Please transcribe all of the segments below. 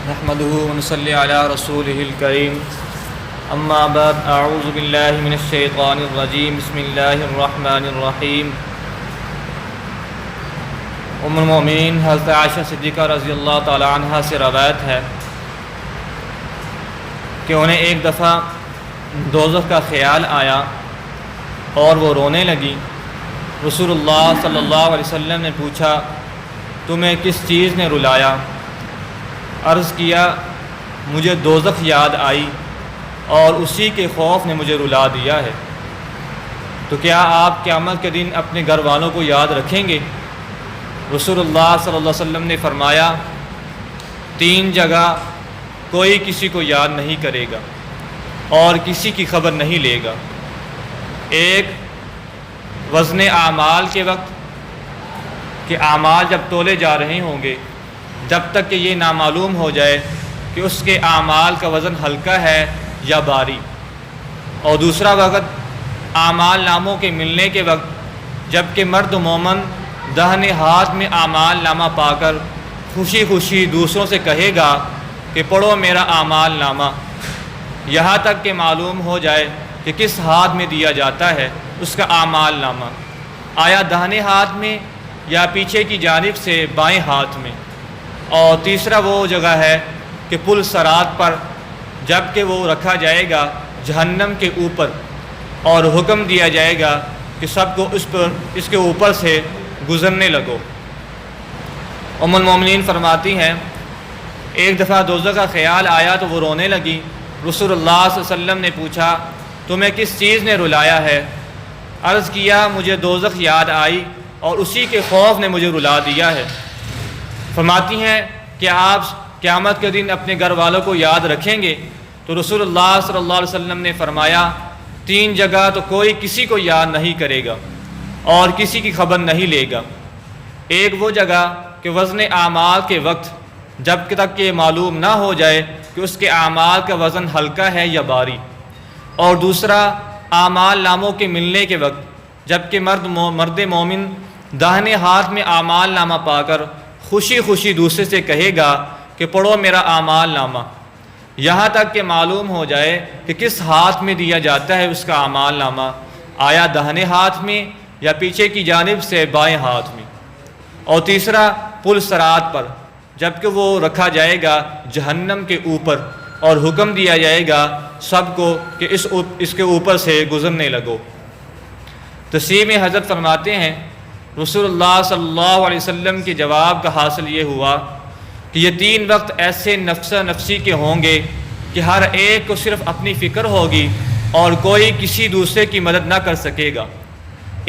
نحمده ونصلي على رسوله الكريم اما بعد اعوذ باللہ من الشیطان الرجیم بسم اللہ الرحمن الرحیم۔ ام المؤمنین حضرت عائشہ صدیقہ رضی اللہ تعالی عنہ سے روایت ہے کہ انہیں ایک دفعہ دوزخ کا خیال آیا اور وہ رونے لگی۔ رسول اللہ صلی اللہ علیہ وسلم نے پوچھا تمہیں کس چیز نے رلایا؟ عرض کیا مجھے دوزخ یاد آئی اور اسی کے خوف نے مجھے رلا دیا ہے۔ تو کیا آپ قیامت کے دن اپنے گھر والوں کو یاد رکھیں گے؟ رسول اللہ صلی اللہ علیہ وسلم نے فرمایا 3 جگہ کوئی کسی کو یاد نہیں کرے گا اور کسی کی خبر نہیں لے گا۔ ایک وزن اعمال کے وقت کہ اعمال جب تولے جا رہے ہوں گے جب تک کہ یہ نامعلوم ہو جائے کہ اس کے اعمال کا وزن ہلکا ہے یا بھاری۔ اور دوسرا وقت اعمال ناموں کے ملنے کے وقت جب کہ مرد مومن داہنے ہاتھ میں اعمال نامہ پا کر خوشی خوشی دوسروں سے کہے گا کہ پڑھو میرا اعمال نامہ، یہاں تک کہ معلوم ہو جائے کہ کس ہاتھ میں دیا جاتا ہے اس کا اعمال نامہ، آیا داہنے ہاتھ میں یا پیچھے کی جانب سے بائیں ہاتھ میں۔ اور تیسرا وہ جگہ ہے کہ پل صراط پر جب کہ وہ رکھا جائے گا جہنم کے اوپر اور حکم دیا جائے گا کہ سب کو اس کے اوپر سے گزرنے لگو۔ ام المومنین فرماتی ہیں ایک دفعہ دوزخ کا خیال آیا تو وہ رونے لگی۔ رسول اللہ صلی اللہ علیہ وسلم نے پوچھا تمہیں کس چیز نے رلایا ہے؟ عرض کیا مجھے دوزخ یاد آئی اور اسی کے خوف نے مجھے رلا دیا ہے۔ فرماتی ہیں کہ آپ قیامت کے دن اپنے گھر والوں کو یاد رکھیں گے؟ تو رسول اللہ صلی اللہ علیہ وسلم نے فرمایا 3 جگہ تو کوئی کسی کو یاد نہیں کرے گا اور کسی کی خبر نہیں لے گا۔ ایک وہ جگہ کہ وزن اعمال کے وقت جب تک کہ معلوم نہ ہو جائے کہ اس کے اعمال کا وزن ہلکا ہے یا بھاری، اور دوسرا اعمال ناموں کے ملنے کے وقت جب کہ مرد مومن داہنے ہاتھ میں اعمال نامہ پا کر خوشی خوشی دوسرے سے کہے گا کہ پڑھو میرا اعمال نامہ، یہاں تک کہ معلوم ہو جائے کہ کس ہاتھ میں دیا جاتا ہے اس کا اعمال نامہ، آیا داہنے ہاتھ میں یا پیچھے کی جانب سے بائیں ہاتھ میں۔ اور تیسرا پل صراط پر جب کہ وہ رکھا جائے گا جہنم کے اوپر اور حکم دیا جائے گا سب کو کہ اس کے اوپر سے گزرنے لگو۔ تفسیر میں حضرت فرماتے ہیں رسول اللہ صلی اللہ علیہ وسلم کے جواب کا حاصل یہ ہوا کہ یہ 3 وقت ایسے نفسہ نفسی کے ہوں گے کہ ہر ایک کو صرف اپنی فکر ہوگی اور کوئی کسی دوسرے کی مدد نہ کر سکے گا۔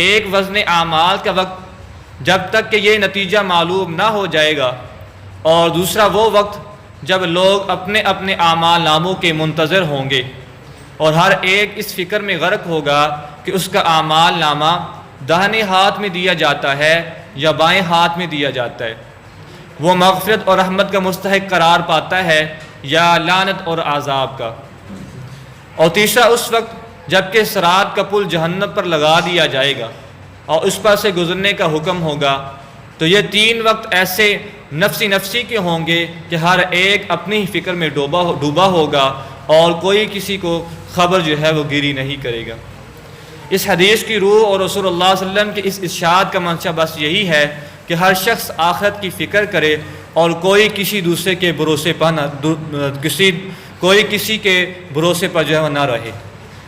ایک وزن اعمال کا وقت جب تک کہ یہ نتیجہ معلوم نہ ہو جائے گا، اور دوسرا وہ وقت جب لوگ اپنے اپنے اعمال ناموں کے منتظر ہوں گے اور ہر ایک اس فکر میں غرق ہوگا کہ اس کا اعمال نامہ داہنے ہاتھ میں دیا جاتا ہے یا بائیں ہاتھ میں دیا جاتا ہے، وہ مغفرت اور رحمت کا مستحق قرار پاتا ہے یا لعنت اور عذاب کا۔ اور تیسرا اس وقت جب کہ صراط کا پل جہنم پر لگا دیا جائے گا اور اس پر سے گزرنے کا حکم ہوگا۔ تو یہ 3 وقت ایسے نفسی نفسی کے ہوں گے کہ ہر ایک اپنی فکر میں ڈوبا ہوگا اور کوئی کسی کو خبر جو ہے وہ گیری نہیں کرے گا۔ اس حدیث کی روح اور رسول اللہ صلی اللہ علیہ وسلم کے اس ارشاد کا منشا بس یہی ہے کہ ہر شخص آخرت کی فکر کرے اور کوئی کسی دوسرے کے بھروسے پر کوئی کسی کے بھروسے پر جو ہے نہ رہے۔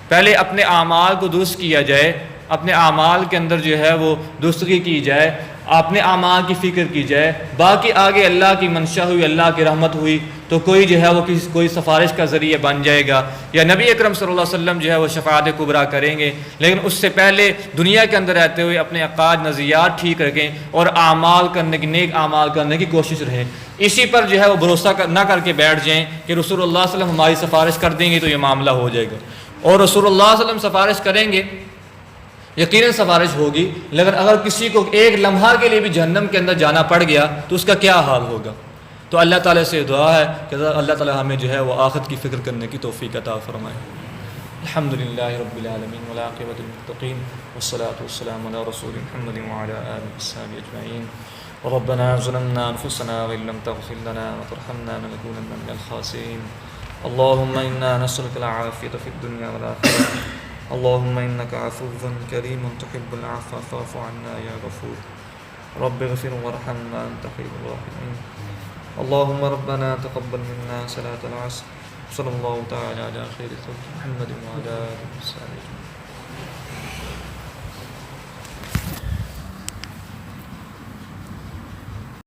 پہلے اپنے اعمال کو درست کیا جائے، اپنے اعمال کے اندر جو ہے وہ درستگی کی جائے، اپنے اعمال کی فکر کی جائے، باقی آگے اللہ کی منشا ہوئی، اللہ کی رحمت ہوئی تو کوئی جو ہے وہ کوئی سفارش کا ذریعہ بن جائے گا یا نبی اکرم صلی اللہ علیہ وسلم جو ہے وہ شفاعت کبریٰ کریں گے، لیکن اس سے پہلے دنیا کے اندر رہتے ہوئے اپنے عقائد نظریات ٹھیک رکھیں اور اعمال کرنے کی نیک اعمال کرنے کی کوشش رہیں۔ اسی پر جو ہے وہ بھروسہ نہ کر کے بیٹھ جائیں کہ رسول اللہ صلی اللہ علیہ وسلم ہماری سفارش کر دیں گے تو یہ معاملہ ہو جائے گا، اور رسول اللہ صلی اللہ علیہ وسلم سفارش کریں گے یقیناً سفارش ہوگی، لیکن اگر کسی کو ایک لمحہ کے لیے بھی جہنم کے اندر جانا پڑ گیا تو اس کا کیا حال ہوگا؟ تو اللہ تعالیٰ سے دعا ہے کہ اللہ تعالیٰ ہمیں جو ہے وہ آخرت کی فکر کرنے کی توفیق عطا فرمائے۔ الحمدللہ رب العالمین والعاقبۃ للمتقین والصلاۃ والسلام علی رسول محمد وعلی آلہ وصحبہ اجمعین۔ ربنا ظلمنا أنفسنا وإن لم تغفر لنا وترحمنا لنكونن من الخاسرين. اللهم إنا نسألك العافية في الدنيا والآخرة. اللهم إنك عفو كريم تحب العفو فاعف عنا يا غفور. رب اغفر وارحم وأنت خير الراحمين. اللهم ربنا تقبل منا صلاة العصر. صلى الله تعالى على خير خلق محمد وعلى آله وصحبه.